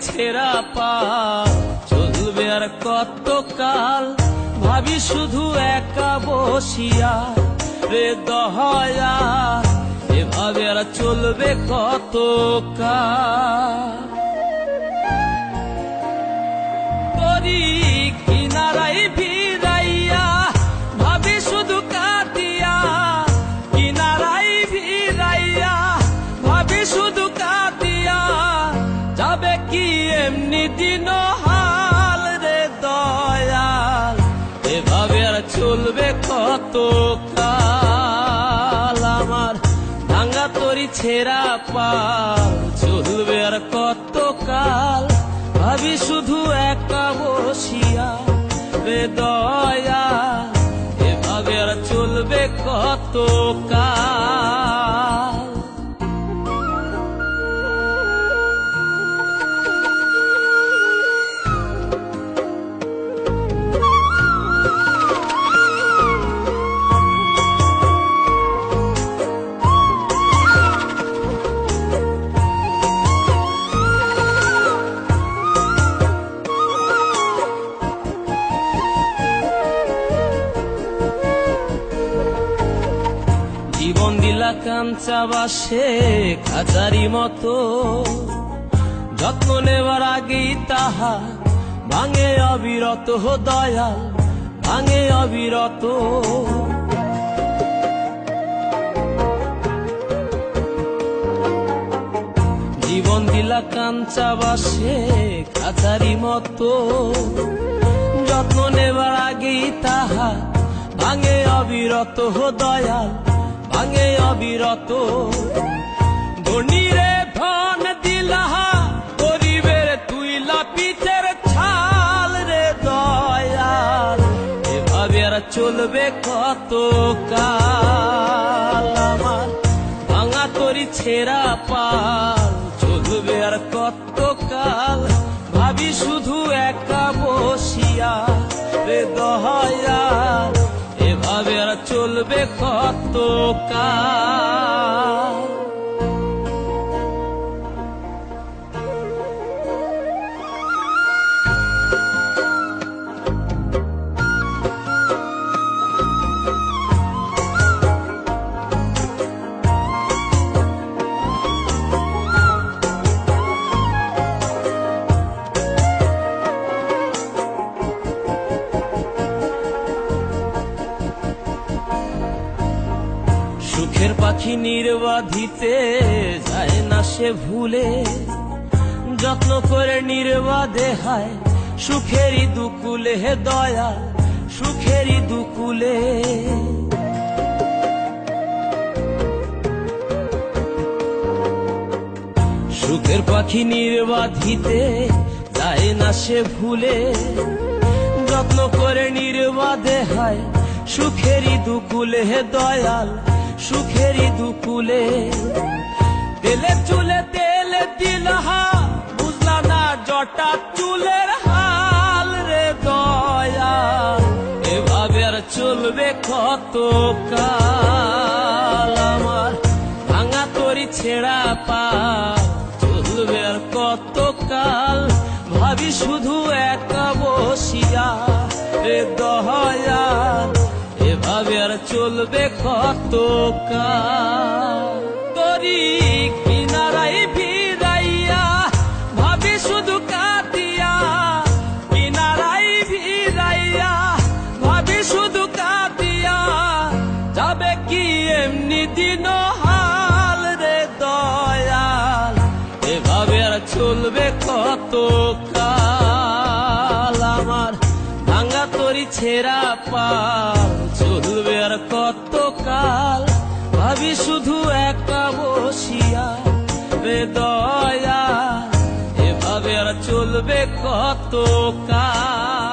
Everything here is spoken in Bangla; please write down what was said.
ছেঁড়া পা চলবে আর কত কাল, ভাবি শুধু একা বসিয়া রে দয়া, এভাবে আর চলবে কত কাল। তরি কিনারাই ভিড়াইয়া ভাবি শুধু কাঁদিয়া, কিনারাই ভিড়াইয়া ভাবি শুধু কাঁদিয়া, যাবে কি এমনি দিন হাল রে দয়াল, এভাবে আর চলবে কত কাল। আমার ভাঙা তরি ছেঁড়া পাল চলবে আর কত কাল, ভাবি শুধু একা বসিয়া রে দয়াল, এভাবে আর চলবে কত কাল। জীবন দিলা কাঞ্চা বাসে খাঁচারি মতো, যত্ন নেবার আগেই তাহা ভাঙে অবিরত দয়াল, ভাঙে অবিরত। জীবন দিলা কাঞ্চা বাসে খাঁচারি মতো, যত্ন নেবার আগেই তাহা ভাঙে অবিরত দয়াল, ভাঙে অবিরত। ধনীরে ধন দিলাহা গরিবের তুইলা পিঠের ছাল রে দয়াল, এভাবে আর চলবে কত কাল। আমার ভাঙা তরি ছেঁড়া পাল চলবে আর কত কাল, ভাবি শুধু একা বসিয়া রে দয়াল, এভাবে আর চলবে কত কাল। সুখের পাখি নির্বাধিতে যায় না সে ভুলে, যত্ন করে নির্বাধে হায় সুখেরই দুকুলে হে দয়াল, সুখেরই দুকুলে। সুখের পাখি নির্বাধিতে যায় না সে ভুলে, যত্ন করে নির্বাধে হায় সুখেরই দুকুলে হে দয়াল, সুখেরই দুকুলে। তেলে চুলে তেলে দিলহা বুঝলা না জটা চুলের হাল রে দয়াল, এভাবে আর চলবে কত কাল। আমার ভাঙা তরি ছেঁড়া পাল চলবে আর কত কাল, ভাবি শুধু একা বসিয়া রে দয়াল, এভাবে আর চলবে কত কাল। তরি কিনারাই ভিড়াইয়া ভাবি শুধু কাঁদিয়া, কিনারাই ভিড়াইয়া ভাবি শুধু কাঁদিয়া, যাবে কি এমনি দিন হাল রে দয়াল, এভাবে আর চলবে কত কাল। আমার ভাঙা তরি ছেঁড়া পাল চলবে আর কত কাল, ভাবি শুধু একা বসিয়া রে দয়াল, এভাবে আর চলবে কত কাল।